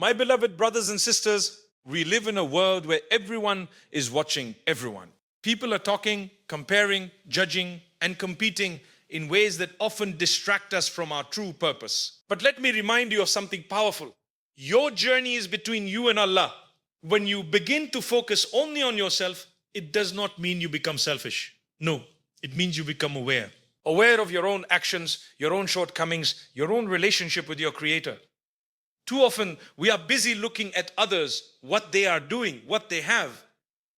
My beloved brothers and sisters, we live in a world where everyone is watching everyone. People are talking, comparing, judging, and competing in ways that often distract us from our true purpose. But let me remind you of something powerful. Your journey is between you and Allah. When you begin to focus only on yourself, it does not mean you become selfish. No, it means you become aware. Aware of your own actions, your own shortcomings, your own relationship with your Creator. Too often, we are busy looking at others, what they are doing, what they have,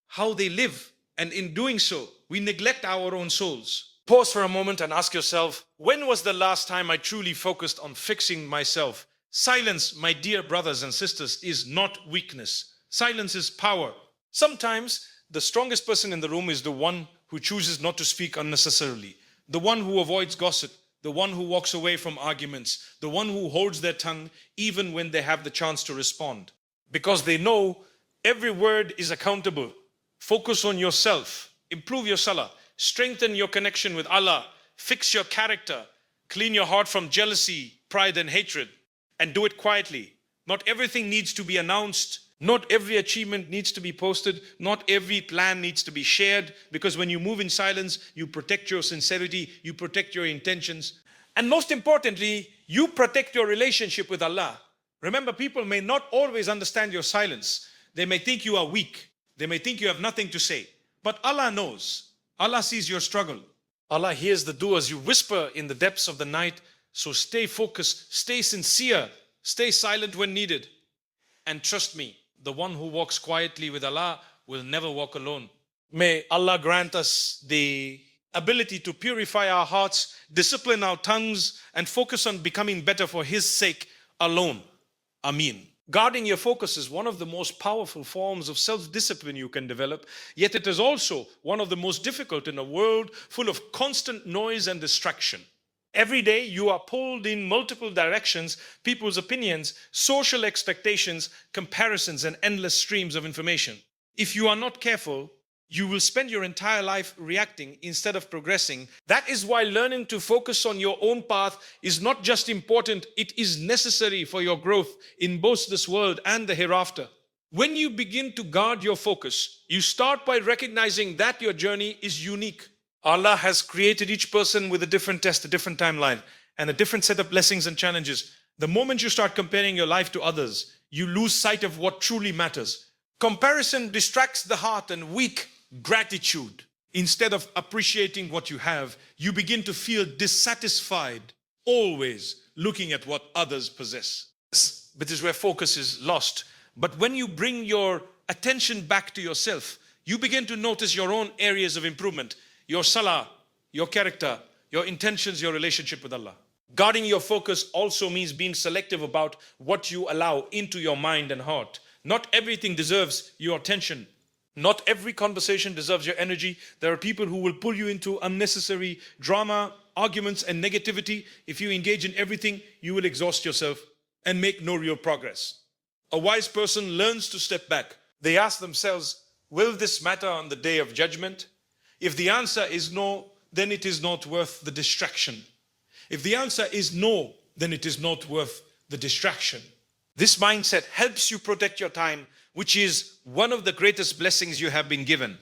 how they live. And in doing so, we neglect our own souls. Pause for a moment and ask yourself, when was the last time I truly focused on fixing myself? Silence, my dear brothers and sisters, is not weakness. Silence is power. Sometimes, the strongest person in the room is the one who chooses not to speak unnecessarily, the one who avoids gossip, the one who walks away from arguments, the one who holds their tongue even when they have the chance to respond. Because they know every word is accountable. Focus on yourself, improve your salah, strengthen your connection with Allah, fix your character, clean your heart from jealousy, pride and hatred, and do it quietly. Not everything needs to be announced. Not every achievement needs to be posted. Not every plan needs to be shared, because when you move in silence, you protect your sincerity, you protect your intentions. And most importantly, you protect your relationship with Allah. Remember, people may not always understand your silence. They may think you are weak. They may think you have nothing to say. But Allah knows. Allah sees your struggle. Allah hears the du'as you whisper in the depths of the night. So stay focused, stay sincere, stay silent when needed. And trust me, the one who walks quietly with Allah will never walk alone. May Allah grant us the ability to purify our hearts, discipline our tongues, and focus on becoming better for His sake alone. Ameen. Guarding your focus is one of the most powerful forms of self-discipline you can develop, yet it is also one of the most difficult in a world full of constant noise and distraction. Every day you are pulled in multiple directions, people's opinions, social expectations, comparisons, and endless streams of information. If you are not careful, you will spend your entire life reacting instead of progressing. That is why learning to focus on your own path is not just important, it is necessary for your growth in both this world and the hereafter. When you begin to guard your focus, you start by recognizing that your journey is unique. Allah has created each person with a different test, a different timeline, and a different set of blessings and challenges. The moment you start comparing your life to others, you lose sight of what truly matters. Comparison distracts the heart and weak gratitude. Instead of appreciating what you have, you begin to feel dissatisfied, always looking at what others possess. This is where focus is lost. But when you bring your attention back to yourself, you begin to notice your own areas of improvement. Your salah, your character, your intentions, your relationship with Allah. Guarding your focus also means being selective about what you allow into your mind and heart. Not everything deserves your attention. Not every conversation deserves your energy. There are people who will pull you into unnecessary drama, arguments, and negativity. If you engage in everything, you will exhaust yourself and make no real progress. A wise person learns to step back. They ask themselves, will this matter on the day of judgment? If the answer is no, then it is not worth the distraction. If the answer is no, then it is not worth the distraction. This mindset helps you protect your time, which is one of the greatest blessings you have been given.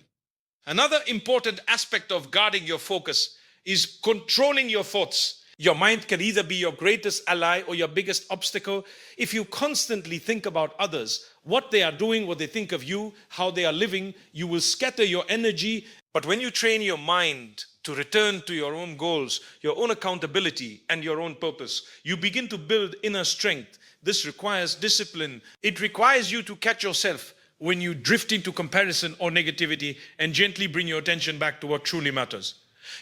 Another important aspect of guarding your focus is controlling your thoughts. Your mind can either be your greatest ally or your biggest obstacle. If you constantly think about others, what they are doing, what they think of you, how they are living, you will scatter your energy. But when you train your mind to return to your own goals, your own accountability, and your own purpose, you begin to build inner strength. This requires discipline. It requires you to catch yourself when you drift into comparison or negativity and gently bring your attention back to what truly matters.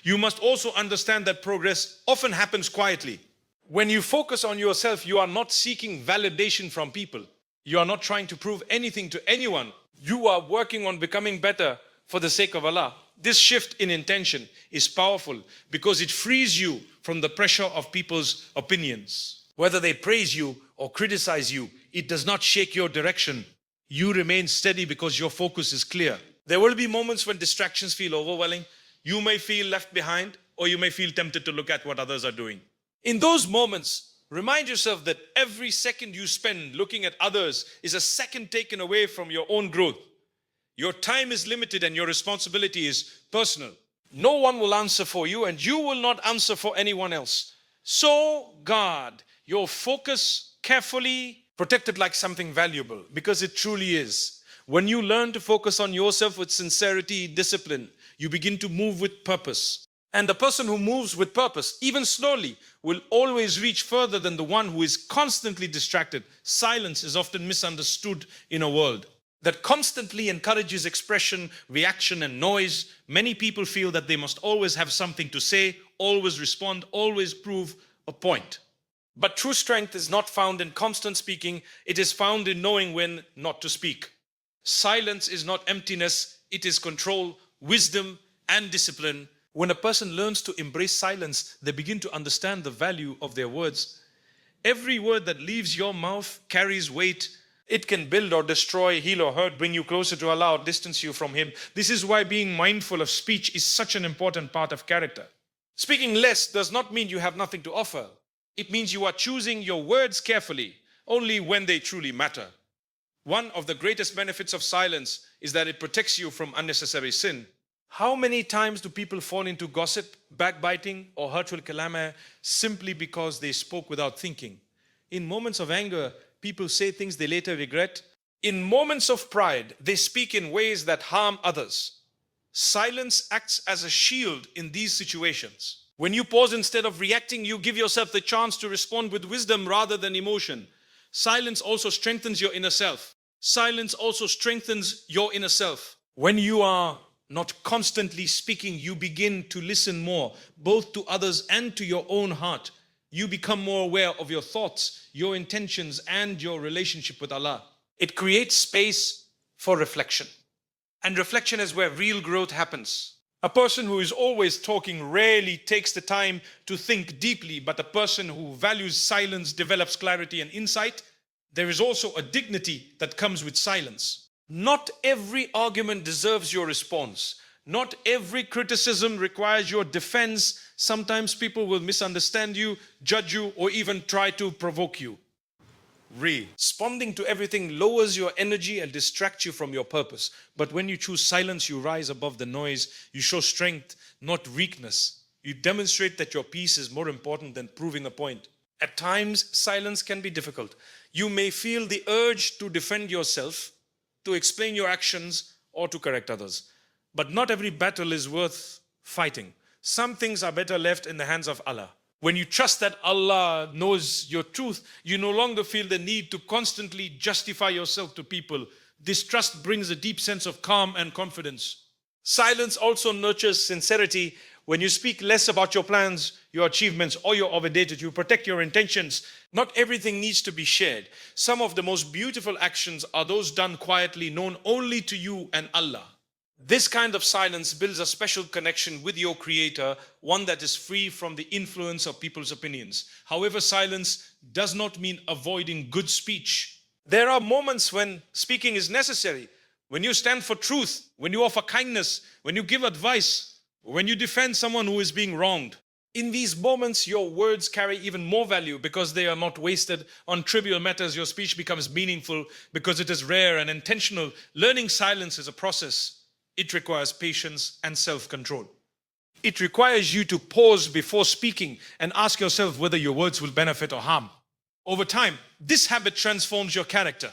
You must also understand that progress often happens quietly. When you focus on yourself, you are not seeking validation from people. You are not trying to prove anything to anyone. You are working on becoming better for the sake of Allah. This shift in intention is powerful because it frees you from the pressure of people's opinions. Whether they praise you or criticize you, it does not shake your direction. You remain steady because your focus is clear. There will be moments when distractions feel overwhelming. You may feel left behind, or you may feel tempted to look at what others are doing. In those moments, Remind yourself that every second you spend looking at others is a second taken away from your own growth. Your time is limited and your responsibility is personal. No one will answer for you and you will not answer for anyone else. So guard your focus carefully, protect it like something valuable, because it truly is. When you learn to focus on yourself with sincerity, discipline, you begin to move with purpose. And the person who moves with purpose, even slowly, will always reach further than the one who is constantly distracted. Silence is often misunderstood in a world that constantly encourages expression, reaction, and noise. Many people feel that they must always have something to say, always respond, always prove a point. But true strength is not found in constant speaking, it is found in knowing when not to speak. Silence is not emptiness, it is control, wisdom, and discipline. When a person learns to embrace silence, they begin to understand the value of their words. Every word that leaves your mouth carries weight. It can build or destroy, heal or hurt, bring you closer to Allah or distance you from Him. This is why being mindful of speech is such an important part of character. Speaking less does not mean you have nothing to offer. It means you are choosing your words carefully, only when they truly matter. One of the greatest benefits of silence is that it protects you from unnecessary sin. How many times do people fall into gossip, backbiting, or hurtful kalamah simply because they spoke without thinking? In moments of anger, people say things they later regret. In moments of pride, they speak in ways that harm others. Silence acts as a shield in these situations. When you pause instead of reacting, you give yourself the chance to respond with wisdom rather than emotion. Silence also strengthens your inner self. Silence also strengthens your inner self. When you are not constantly speaking, you begin to listen more, both to others and to your own heart. You become more aware of your thoughts, your intentions, and your relationship with Allah. It creates space for reflection. And reflection is where real growth happens. A person who is always talking rarely takes the time to think deeply, but a person who values silence develops clarity and insight. There is also a dignity that comes with silence. Not every argument deserves your response. Not every criticism requires your defense. Sometimes people will misunderstand you, judge you, or even try to provoke you. Responding to everything lowers your energy and distracts you from your purpose. But when you choose silence, you rise above the noise. You show strength, not weakness. You demonstrate that your peace is more important than proving a point. At times, silence can be difficult. You may feel the urge to defend yourself, to explain your actions, or to correct others. But not every battle is worth fighting. Some things are better left in the hands of Allah. When you trust that Allah knows your truth, you no longer feel the need to constantly justify yourself to people. This trust brings a deep sense of calm and confidence. Silence also nurtures sincerity. When you speak less about your plans, your achievements, or your obligations, you protect your intentions. Not everything needs to be shared. Some of the most beautiful actions are those done quietly, known only to you and Allah. This kind of silence builds a special connection with your Creator, one that is free from the influence of people's opinions. However, silence does not mean avoiding good speech. There are moments when speaking is necessary, when you stand for truth, when you offer kindness, when you give advice, when you defend someone who is being wronged. In these moments, your words carry even more value because they are not wasted on trivial matters. Your speech becomes meaningful because it is rare and intentional. Learning silence is a process. It requires patience and self-control. It requires you to pause before speaking and ask yourself whether your words will benefit or harm. Over time, this habit transforms your character.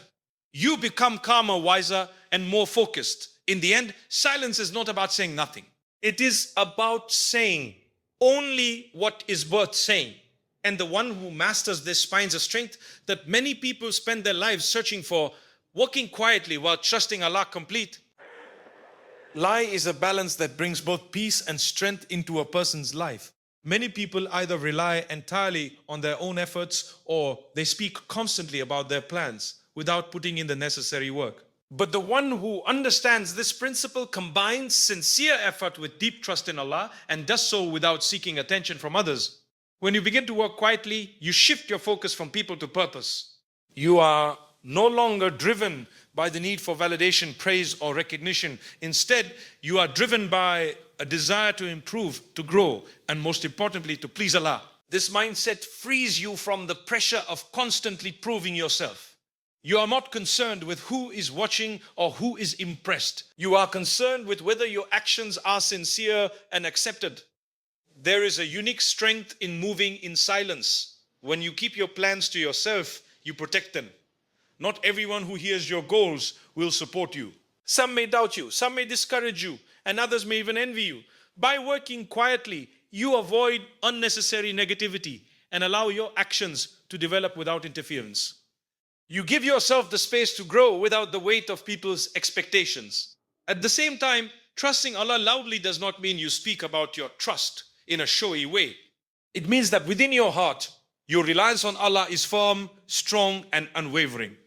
You become calmer, wiser, and more focused. In the end, silence is not about saying nothing. It is about saying only what is worth saying. And the one who masters this finds a strength that many people spend their lives searching for, working quietly while trusting Allah complete. Lie is a balance that brings both peace and strength into a person's life. Many people either rely entirely on their own efforts or they speak constantly about their plans without putting in the necessary work. But the one who understands this principle combines sincere effort with deep trust in Allah and does so without seeking attention from others. When you begin to work quietly, you shift your focus from people to purpose. You are no longer driven by the need for validation, praise, or recognition. Instead, you are driven by a desire to improve, to grow, and most importantly, to please Allah. This mindset frees you from the pressure of constantly proving yourself. You are not concerned with who is watching or who is impressed. You are concerned with whether your actions are sincere and accepted. There is a unique strength in moving in silence. When you keep your plans to yourself, you protect them. Not everyone who hears your goals will support you. Some may doubt you, some may discourage you, and others may even envy you. By working quietly, you avoid unnecessary negativity and allow your actions to develop without interference. You give yourself the space to grow without the weight of people's expectations. At the same time, trusting Allah loudly does not mean you speak about your trust in a showy way. It means that within your heart, your reliance on Allah is firm, strong, and unwavering.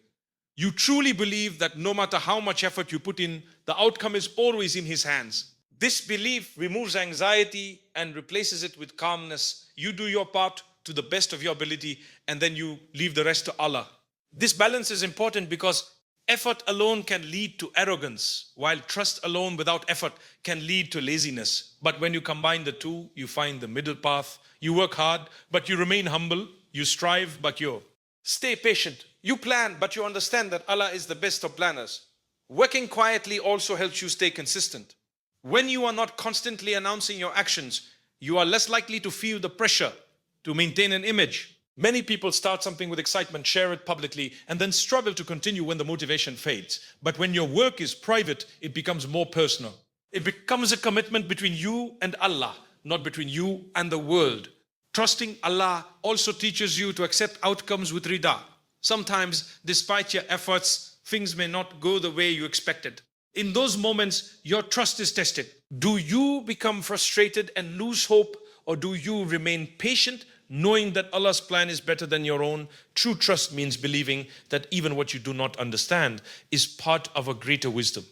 You truly believe that no matter how much effort you put in, the outcome is always in His hands. This belief removes anxiety and replaces it with calmness. You do your part to the best of your ability, and then you leave the rest to Allah. This balance is important because effort alone can lead to arrogance, while trust alone without effort can lead to laziness. But when you combine the two, you find the middle path. You work hard, but you remain humble. You strive, but you stay patient. You plan, but you understand that Allah is the best of planners. Working quietly also helps you stay consistent. When you are not constantly announcing your actions, you are less likely to feel the pressure to maintain an image. Many people start something with excitement, share it publicly, and then struggle to continue when the motivation fades. But when your work is private, it becomes more personal. It becomes a commitment between you and Allah, not between you and the world. Trusting Allah also teaches you to accept outcomes with rida. Sometimes, despite your efforts, things may not go the way you expected. In those moments, your trust is tested. Do you become frustrated and lose hope, or do you remain patient, knowing that Allah's plan is better than your own? True trust means believing that even what you do not understand is part of a greater wisdom.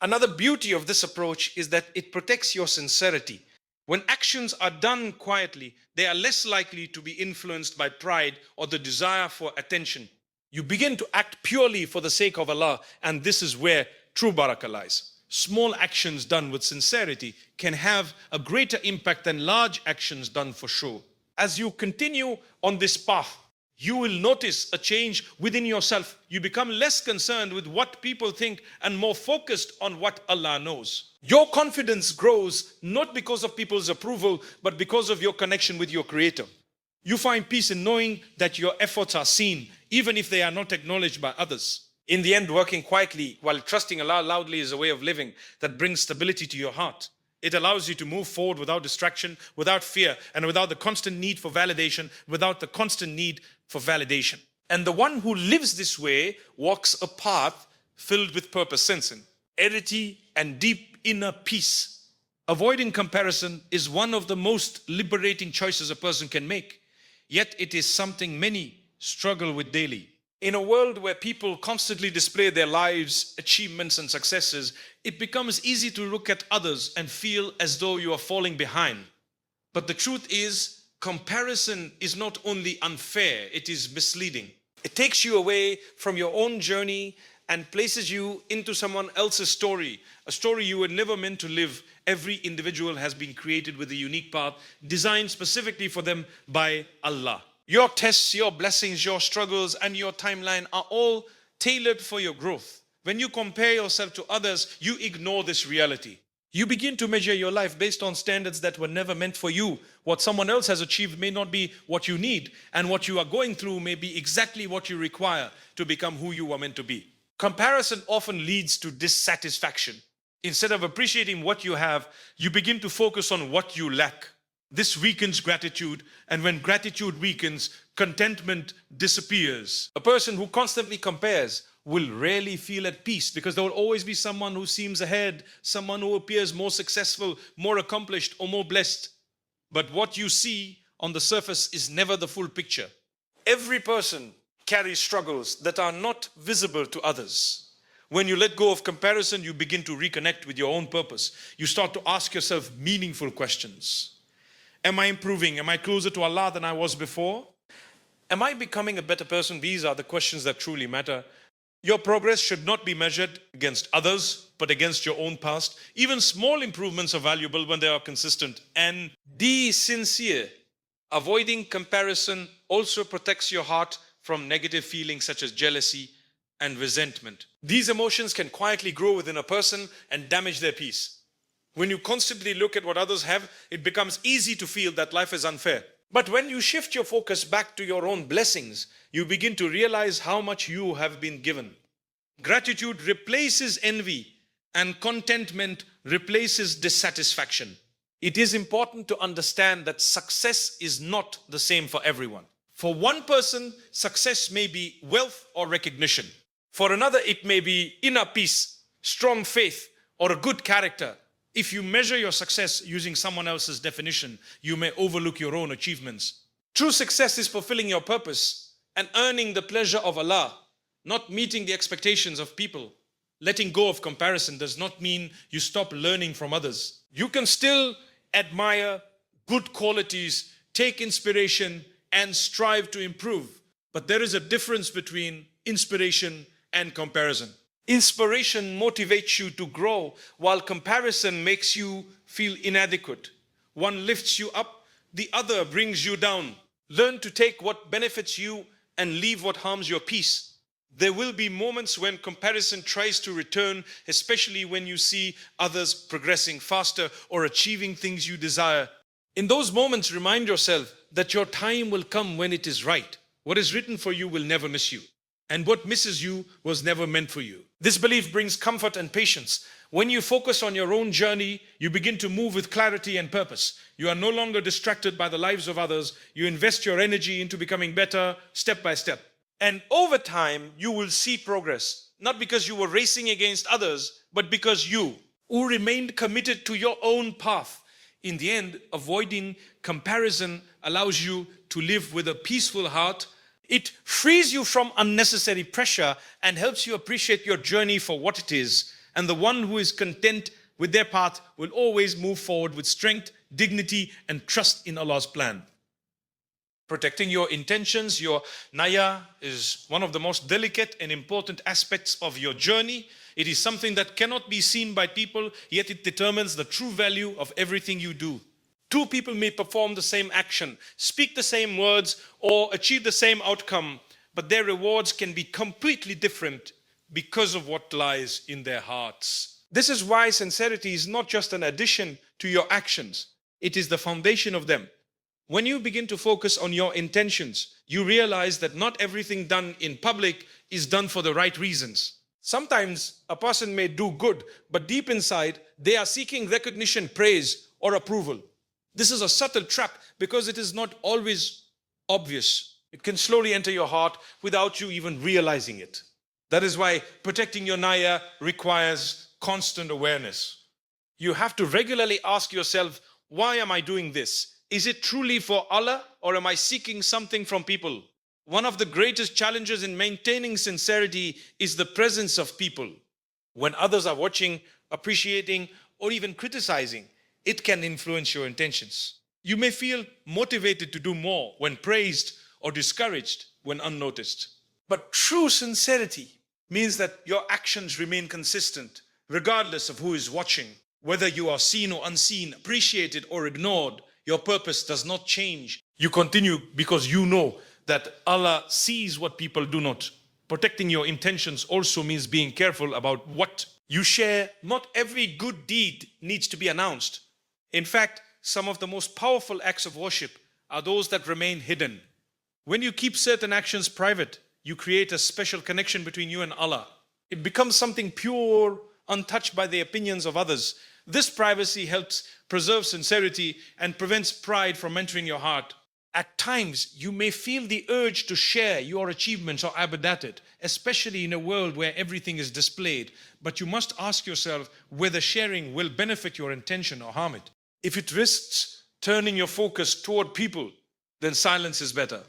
Another beauty of this approach is that it protects your sincerity. When actions are done quietly, they are less likely to be influenced by pride or the desire for attention. You begin to act purely for the sake of Allah, and this is where true barakah lies. Small actions done with sincerity can have a greater impact than large actions done for show. As you continue on this path, you will notice a change within yourself. You become less concerned with what people think and more focused on what Allah knows. Your confidence grows not because of people's approval, but because of your connection with your Creator. You find peace in knowing that your efforts are seen, even if they are not acknowledged by others. In the end, working quietly while trusting Allah loudly is a way of living that brings stability to your heart. It allows you to move forward without distraction, without fear, and without the constant need for validation, And the one who lives this way walks a path filled with purpose, sincerity, and deep inner peace. Avoiding comparison is one of the most liberating choices a person can make. Yet it is something many struggle with daily. In a world where people constantly display their lives, achievements, and successes, it becomes easy to look at others and feel as though you are falling behind. But the truth is, comparison is not only unfair, it is misleading. It takes you away from your own journey and places you into someone else's story, a story you were never meant to live. Every individual has been created with a unique path, designed specifically for them by Allah. Your tests, your blessings, your struggles, and your timeline are all tailored for your growth. When you compare yourself to others, you ignore this reality. You begin to measure your life based on standards that were never meant for you. What someone else has achieved may not be what you need, and what you are going through may be exactly what you require to become who you are meant to be. Comparison often leads to dissatisfaction. Instead of appreciating what you have, you begin to focus on what you lack. This weakens gratitude, and when gratitude weakens, contentment disappears. A person who constantly compares will rarely feel at peace because there will always be someone who seems ahead, someone who appears more successful, more accomplished, or more blessed. But what you see on the surface is never the full picture. Every person carries struggles that are not visible to others. When you let go of comparison, you begin to reconnect with your own purpose. You start to ask yourself meaningful questions. Am I improving? Am I closer to Allah than I was before? Am I becoming a better person? These are the questions that truly matter. Your progress should not be measured against others, but against your own past. Even small improvements are valuable when they are consistent. And be sincere Avoiding comparison also protects your heart from negative feelings such as jealousy and resentment. These emotions can quietly grow within a person and damage their peace. When you constantly look at what others have, it becomes easy to feel that life is unfair. But when you shift your focus back to your own blessings, you begin to realize how much you have been given. Gratitude replaces envy, and contentment replaces dissatisfaction. It is important to understand that success is not the same for everyone. For one person, success may be wealth or recognition. For another, it may be inner peace, strong faith, or a good character. If you measure your success using someone else's definition, you may overlook your own achievements. True success is fulfilling your purpose and earning the pleasure of Allah, not meeting the expectations of people. Letting go of comparison does not mean you stop learning from others. You can still admire good qualities, take inspiration, and strive to improve. But there is a difference between inspiration and comparison. Inspiration motivates you to grow, while comparison makes you feel inadequate. One lifts you up, the other brings you down. Learn to take what benefits you and leave what harms your peace. There will be moments when comparison tries to return, especially when you see others progressing faster or achieving things you desire. In those moments, remind yourself that your time will come when it is right. What is written for you will never miss you, and what misses you was never meant for you. This belief brings comfort and patience. When you focus on your own journey, you begin to move with clarity and purpose. You are no longer distracted by the lives of others. You invest your energy into becoming better step by step. And over time, you will see progress, not because you were racing against others, but because you, who remained committed to your own path. In the end, avoiding comparison allows you to live with a peaceful heart. It frees you from unnecessary pressure and helps you appreciate your journey for what it is. And the one who is content with their path will always move forward with strength, dignity, and trust in Allah's plan. Protecting your intentions, your niyyah, is one of the most delicate and important aspects of your journey. It is something that cannot be seen by people, yet it determines the true value of everything you do. Two people may perform the same action, speak the same words, or achieve the same outcome, but their rewards can be completely different because of what lies in their hearts. This is why sincerity is not just an addition to your actions, it is the foundation of them. When you begin to focus on your intentions, you realize that not everything done in public is done for the right reasons. Sometimes a person may do good, but deep inside, they are seeking recognition, praise, or approval. This is a subtle trap because it is not always obvious. It can slowly enter your heart without you even realizing it. That is why protecting your niyyah requires constant awareness. You have to regularly ask yourself, why am I doing this? Is it truly for Allah, or am I seeking something from people? One of the greatest challenges in maintaining sincerity is the presence of people. When others are watching, appreciating, or even criticizing, it can influence your intentions. You may feel motivated to do more when praised, or discouraged when unnoticed. But true sincerity means that your actions remain consistent, regardless of who is watching. Whether you are seen or unseen, appreciated or ignored, your purpose does not change. You continue because you know that Allah sees what people do not. Protecting your intentions also means being careful about what you share. Not every good deed needs to be announced. In fact, some of the most powerful acts of worship are those that remain hidden. When you keep certain actions private, you create a special connection between you and Allah. It becomes something pure, untouched by the opinions of others. This privacy helps preserve sincerity and prevents pride from entering your heart. At times, you may feel the urge to share your achievements or abadat, especially in a world where everything is displayed. But you must ask yourself whether sharing will benefit your intention or harm it. If it risks turning your focus toward people, then silence is better.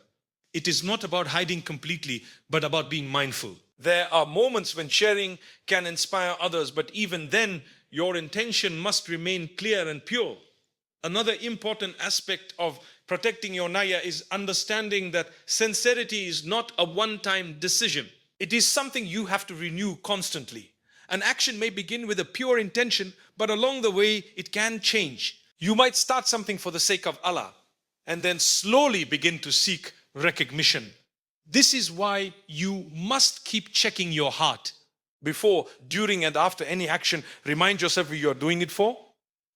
It is not about hiding completely, but about being mindful. There are moments when sharing can inspire others, but even then, your intention must remain clear and pure. Another important aspect of protecting your niyyah is understanding that sincerity is not a one-time decision. It is something you have to renew constantly. An action may begin with a pure intention, but along the way, it can change. You might start something for the sake of Allah, and then slowly begin to seek recognition. This is why you must keep checking your heart before, during, and after any action. Remind yourself who you're doing it for.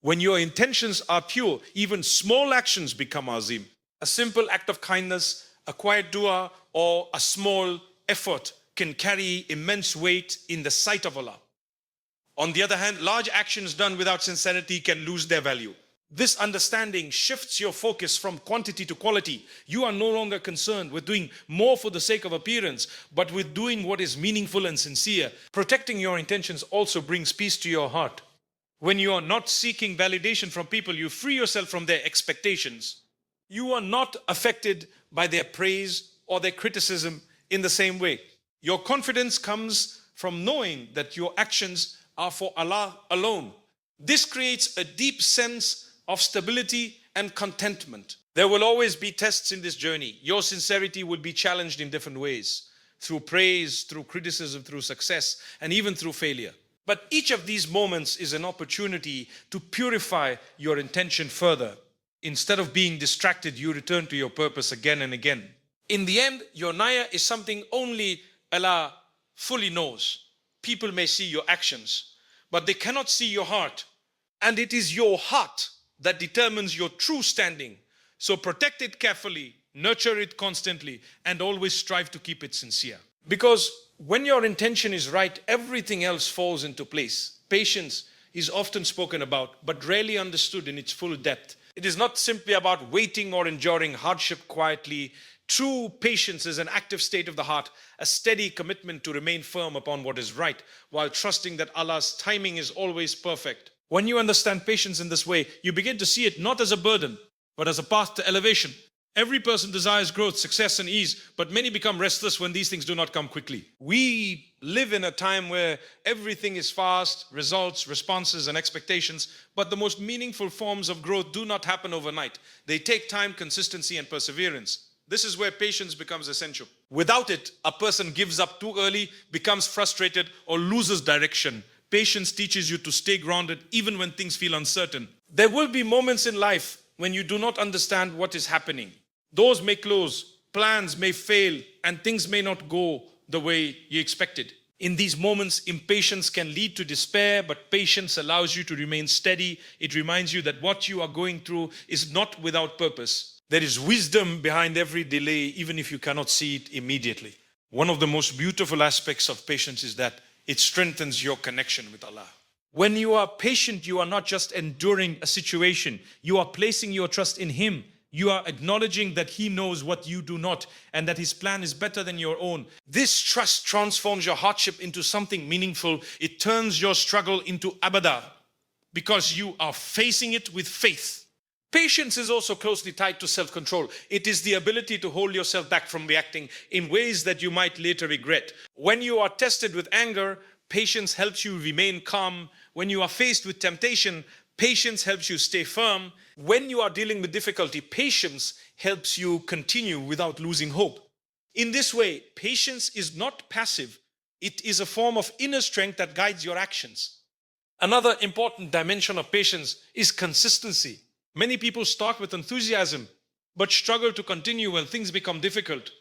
When your intentions are pure, even small actions become azim. A simple act of kindness, a quiet dua, or a small effort can carry immense weight in the sight of Allah. On the other hand, large actions done without sincerity can lose their value. This understanding shifts your focus from quantity to quality. You are no longer concerned with doing more for the sake of appearance, but with doing what is meaningful and sincere. Protecting your intentions also brings peace to your heart. When you are not seeking validation from people, you free yourself from their expectations. You are not affected by their praise or their criticism in the same way. Your confidence comes from knowing that your actions are for Allah alone. This creates a deep sense of stability and contentment. There will always be tests in this journey. Your sincerity will be challenged in different ways, through praise, through criticism, through success, and even through failure. But each of these moments is an opportunity to purify your intention further. Instead of being distracted, you return to your purpose again and again. In the end, your niyyah is something only Allah fully knows. People may see your actions, but they cannot see your heart. And it is your heart that determines your true standing. So protect it carefully, nurture it constantly, and always strive to keep it sincere. Because when your intention is right, everything else falls into place. Patience is often spoken about, but rarely understood in its full depth. It is not simply about waiting or enduring hardship quietly. True patience is an active state of the heart, a steady commitment to remain firm upon what is right, while trusting that Allah's timing is always perfect. When you understand patience in this way, you begin to see it not as a burden, but as a path to elevation. Every person desires growth, success, and ease, but many become restless when these things do not come quickly. We live in a time where everything is fast, results, responses, and expectations, but the most meaningful forms of growth do not happen overnight. They take time, consistency, and perseverance. This is where patience becomes essential. Without it, a person gives up too early, becomes frustrated, or loses direction. Patience teaches you to stay grounded even when things feel uncertain. There will be moments in life when you do not understand what is happening. Doors may close, plans may fail, and things may not go the way you expected. In these moments, impatience can lead to despair, but patience allows you to remain steady. It reminds you that what you are going through is not without purpose. There is wisdom behind every delay, even if you cannot see it immediately. One of the most beautiful aspects of patience is that it strengthens your connection with Allah. When you are patient, you are not just enduring a situation. You are placing your trust in Him. You are acknowledging that He knows what you do not, and that His plan is better than your own. This trust transforms your hardship into something meaningful. It turns your struggle into abada, because you are facing it with faith. Patience is also closely tied to self-control. It is the ability to hold yourself back from reacting in ways that you might later regret. When you are tested with anger, patience helps you remain calm. When you are faced with temptation, patience helps you stay firm. When you are dealing with difficulty, patience helps you continue without losing hope. In this way, patience is not passive. It is a form of inner strength that guides your actions. Another important dimension of patience is consistency. Many people start with enthusiasm, but struggle to continue when things become difficult.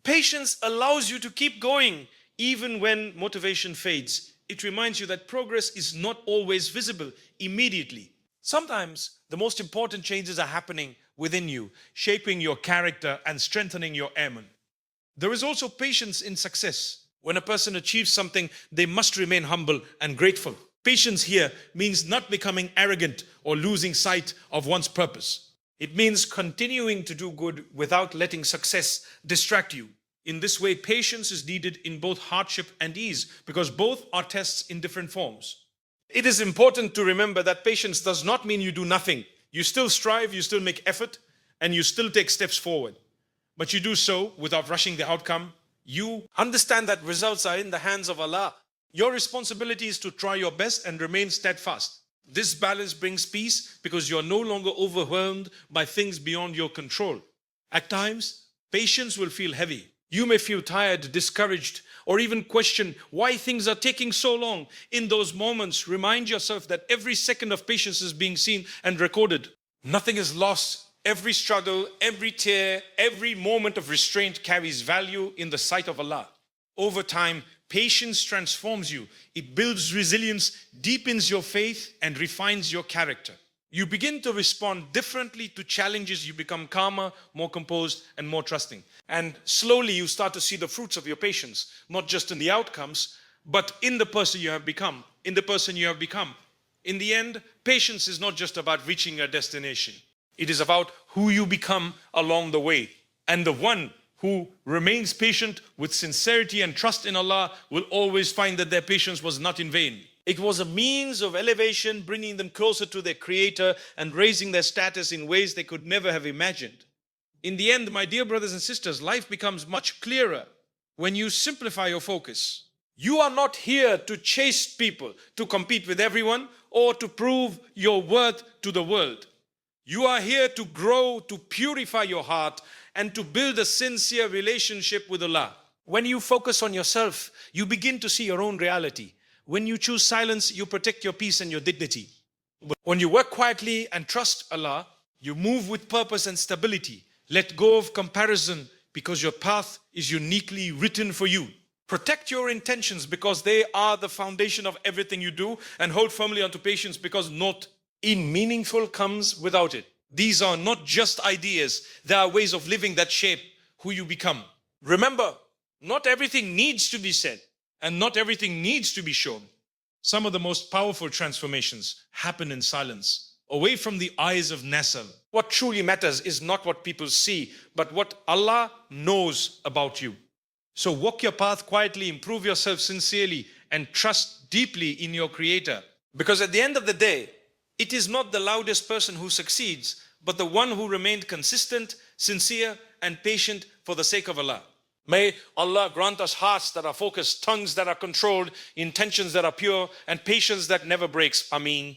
Patience allows you to keep going, even when motivation fades. It reminds you that progress is not always visible immediately. Sometimes the most important changes are happening within you, shaping your character and strengthening your aim. There is also patience in success. When a person achieves something, they must remain humble and grateful. Patience here means not becoming arrogant or losing sight of one's purpose. It means continuing to do good without letting success distract you. In this way, patience is needed in both hardship and ease, because both are tests in different forms. It is important to remember that patience does not mean you do nothing. You still strive, you still make effort, and you still take steps forward. But you do so without rushing the outcome. You understand that results are in the hands of Allah. Your responsibility is to try your best and remain steadfast. This balance brings peace because you are no longer overwhelmed by things beyond your control. At times, patience will feel heavy. You may feel tired, discouraged, or even question why things are taking so long. In those moments, remind yourself that every second of patience is being seen and recorded. Nothing is lost Every struggle, every tear, every moment of restraint carries value in the sight of Allah. Over time, patience transforms you. It builds resilience, deepens your faith, and refines your character. You begin to respond differently to challenges. You become calmer, more composed, and more trusting. And slowly you start to see the fruits of your patience, not just in the outcomes, but in the person you have become, in the person you have become. In the end, patience is not just about reaching a destination. It is about who you become along the way. And the one who remains patient with sincerity and trust in Allah will always find that their patience was not in vain. It was a means of elevation, bringing them closer to their Creator and raising their status in ways they could never have imagined. In the end, my dear brothers and sisters, life becomes much clearer when you simplify your focus. You are not here to chase people, to compete with everyone, or to prove your worth to the world. You are here to grow, to purify your heart, and to build a sincere relationship with Allah. When you focus on yourself, you begin to see your own reality. When you choose silence, you protect your peace and your dignity. When you work quietly and trust Allah, you move with purpose and stability. Let go of comparison because your path is uniquely written for you. Protect your intentions because they are the foundation of everything you do, and hold firmly onto patience because not meaningful comes without it. These are not just ideas, they are ways of living that shape who you become. Remember, not everything needs to be said, and not everything needs to be shown. Some of the most powerful transformations happen in silence, away from the eyes of Nasr. What truly matters is not what people see, but what Allah knows about you. So walk your path quietly, improve yourself sincerely, and trust deeply in your Creator. Because at the end of the day, it is not the loudest person who succeeds, but the one who remained consistent, sincere, and patient for the sake of Allah. May Allah grant us hearts that are focused, tongues that are controlled, intentions that are pure, and patience that never breaks. Ameen.